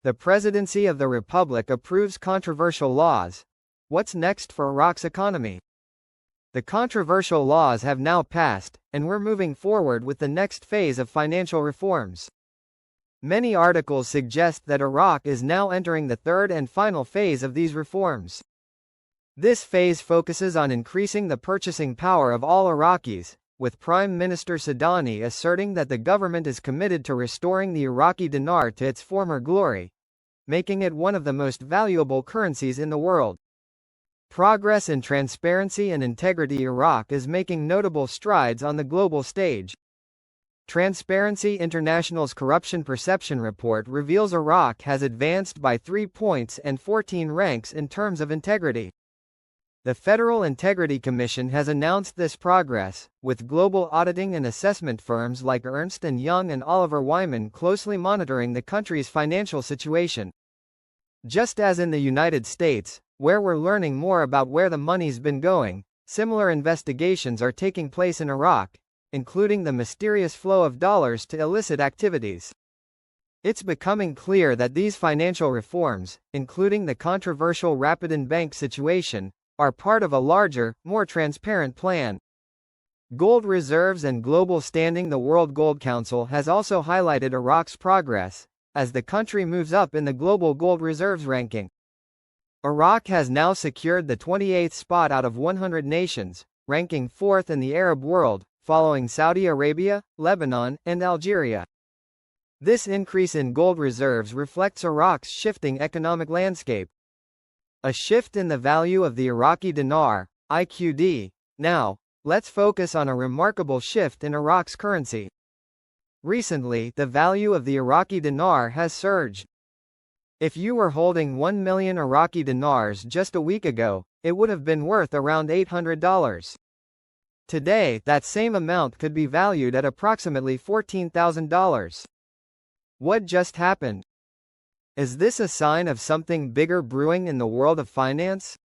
The Presidency of the Republic approves controversial laws. What's next for Iraq's economy? The controversial laws have now passed, and we're moving forward with the next phase of financial reforms. Many articles suggest that Iraq is now entering the third and final phase of these reforms. This phase focuses on increasing the purchasing power of all Iraqis, with Prime Minister Sadani asserting that the government is committed to restoring the Iraqi dinar to its former glory, making it one of the most valuable currencies in the world. Progress in transparency and integrity. Iraq is making notable strides on the global stage. Transparency International's Corruption Perception Report reveals Iraq has advanced by 3 points and 14 ranks in terms of integrity. The Federal Integrity Commission has announced this progress, with global auditing and assessment firms like Ernst & Young and Oliver Wyman closely monitoring the country's financial situation. Just as in the United States, where we're learning more about where the money's been going, similar investigations are taking place in Iraq, including the mysterious flow of dollars to illicit activities. It's becoming clear that these financial reforms, including the controversial Rapidan Bank situation, are part of a larger, more transparent plan. Gold reserves and global standing. The World Gold Council has also highlighted Iraq's progress, as the country moves up in the global gold reserves ranking. Iraq has now secured the 28th spot out of 100 nations, ranking 4th in the Arab world, following Saudi Arabia, Lebanon, and Algeria. This increase in gold reserves reflects Iraq's shifting economic landscape. A shift in the value of the Iraqi dinar, IQD. Now, let's focus on a remarkable shift in Iraq's currency. Recently, the value of the Iraqi dinar has surged. If you were holding 1 million Iraqi dinars just a week ago, it would have been worth around $800. Today, that same amount could be valued at approximately $14,000. What just happened? Is this a sign of something bigger brewing in the world of finance?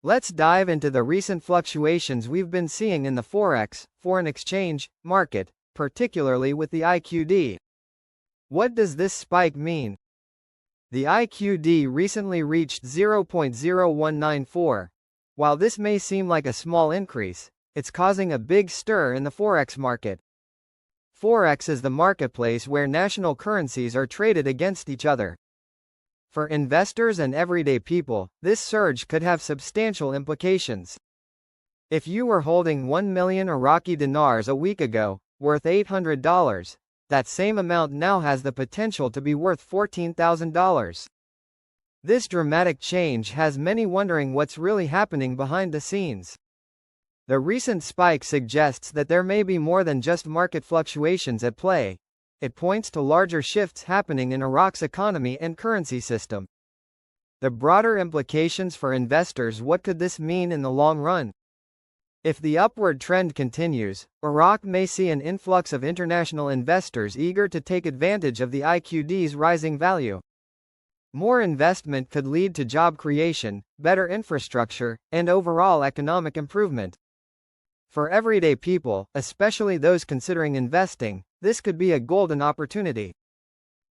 Let's dive into the recent fluctuations we've been seeing in the forex, foreign exchange, market, particularly with the IQD. What does this spike mean? The IQD recently reached 0.0194. While this may seem like a small increase, it's causing a big stir in the forex market. Forex is the marketplace where national currencies are traded against each other. For investors and everyday people, this surge could have substantial implications. If you were holding 1 million Iraqi dinars a week ago, worth $800, that same amount now has the potential to be worth $14,000. This dramatic change has many wondering what's really happening behind the scenes. The recent spike suggests that there may be more than just market fluctuations at play. It points to larger shifts happening in Iraq's economy and currency system. The broader implications for investors. What could this mean in the long run? If the upward trend continues, Iraq may see an influx of international investors eager to take advantage of the IQD's rising value. More investment could lead to job creation, better infrastructure, and overall economic improvement. For everyday people, especially those considering investing, this could be a golden opportunity.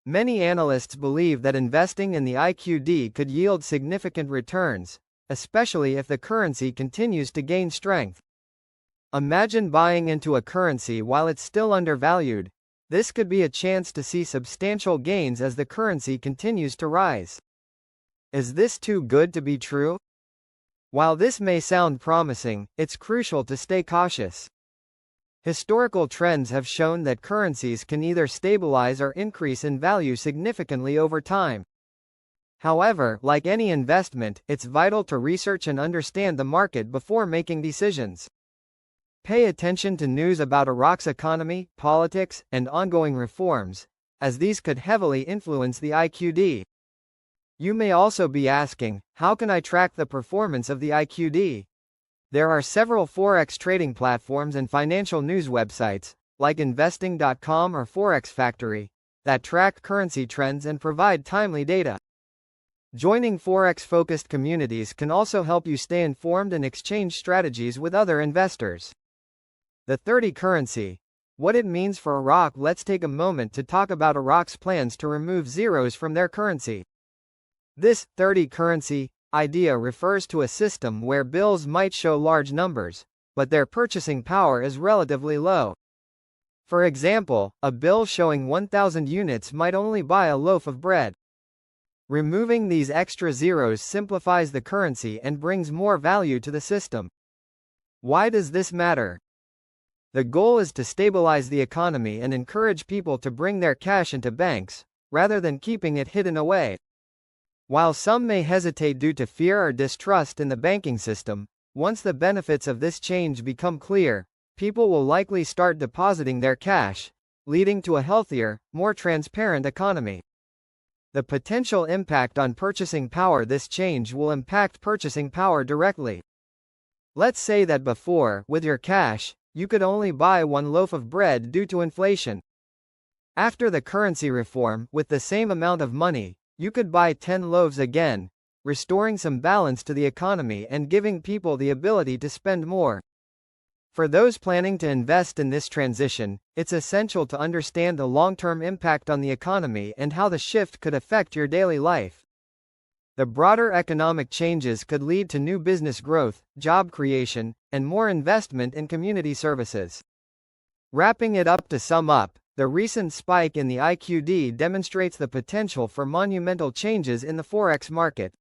Many analysts believe that investing in the IQD could yield significant returns, especially if the currency continues to gain strength. Imagine buying into a currency while it's still undervalued. This could be a chance to see substantial gains as the currency continues to rise. Is this too good to be true? While this may sound promising, it's crucial to stay cautious. Historical trends have shown that currencies can either stabilize or increase in value significantly over time. However, like any investment, it's vital to research and understand the market before making decisions. Pay attention to news about Iraq's economy, politics, and ongoing reforms, as these could heavily influence the IQD. You may also be asking, how can I track the performance of the IQD? There are several forex trading platforms and financial news websites, like investing.com or Forex Factory, that track currency trends and provide timely data. Joining forex-focused communities can also help you stay informed and exchange strategies with other investors. The 30 currency. What it means for Iraq. Let's take a moment to talk about Iraq's plans to remove zeros from their currency. This 30 currency idea refers to a system where bills might show large numbers, but their purchasing power is relatively low. For example, a bill showing 1,000 units might only buy a loaf of bread. Removing these extra zeros simplifies the currency and brings more value to the system. Why does this matter? The goal is to stabilize the economy and encourage people to bring their cash into banks, rather than keeping it hidden away. While some may hesitate due to fear or distrust in the banking system, once the benefits of this change become clear, people will likely start depositing their cash, leading to a healthier, more transparent economy. The potential impact on purchasing power. This change will impact purchasing power directly. Let's say that before, with your cash, you could only buy one loaf of bread due to inflation. After the currency reform, with the same amount of money, you could buy 10 loaves again, restoring some balance to the economy and giving people the ability to spend more. For those planning to invest in this transition, it's essential to understand the long-term impact on the economy and how the shift could affect your daily life. The broader economic changes could lead to new business growth, job creation, and more investment in community services. Wrapping it up. To sum up, the recent spike in the IQD demonstrates the potential for monumental changes in the forex market.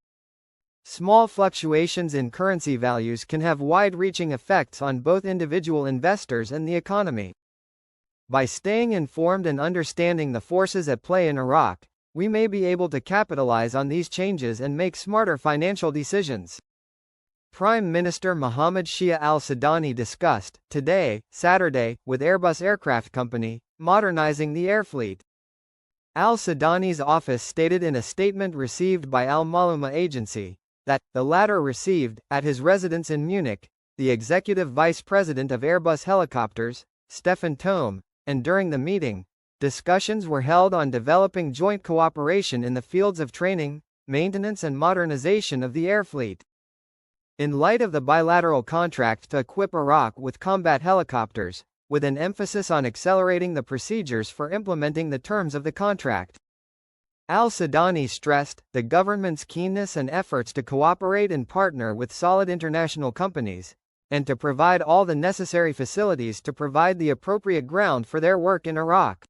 Small fluctuations in currency values can have wide-reaching effects on both individual investors and the economy. By staying informed and understanding the forces at play in Iraq, we may be able to capitalize on these changes and make smarter financial decisions. Prime Minister Mohammed Shia al-Sudani discussed, today, Saturday, with Airbus Aircraft Company, modernizing the air fleet. Al-Sudani's office stated in a statement received by Al-Maluma Agency, that, the latter received, at his residence in Munich, the Executive Vice President of Airbus Helicopters, Stefan Thome, and during the meeting, discussions were held on developing joint cooperation in the fields of training, maintenance and modernization of the air fleet. In light of the bilateral contract to equip Iraq with combat helicopters, with an emphasis on accelerating the procedures for implementing the terms of the contract, Al-Sudani stressed the government's keenness and efforts to cooperate and partner with solid international companies, and to provide all the necessary facilities to provide the appropriate ground for their work in Iraq.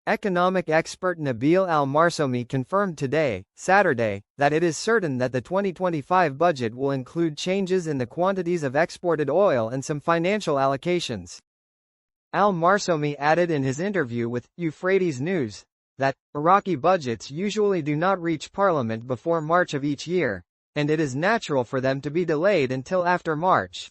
Economic expert Nabil Al-Marsomi confirmed today, Saturday, that it is certain that the 2025 budget will include changes in the quantities of exported oil and some financial allocations. Al-Marsomi added in his interview with Euphrates News that Iraqi budgets usually do not reach parliament before March of each year, and it is natural for them to be delayed until after March.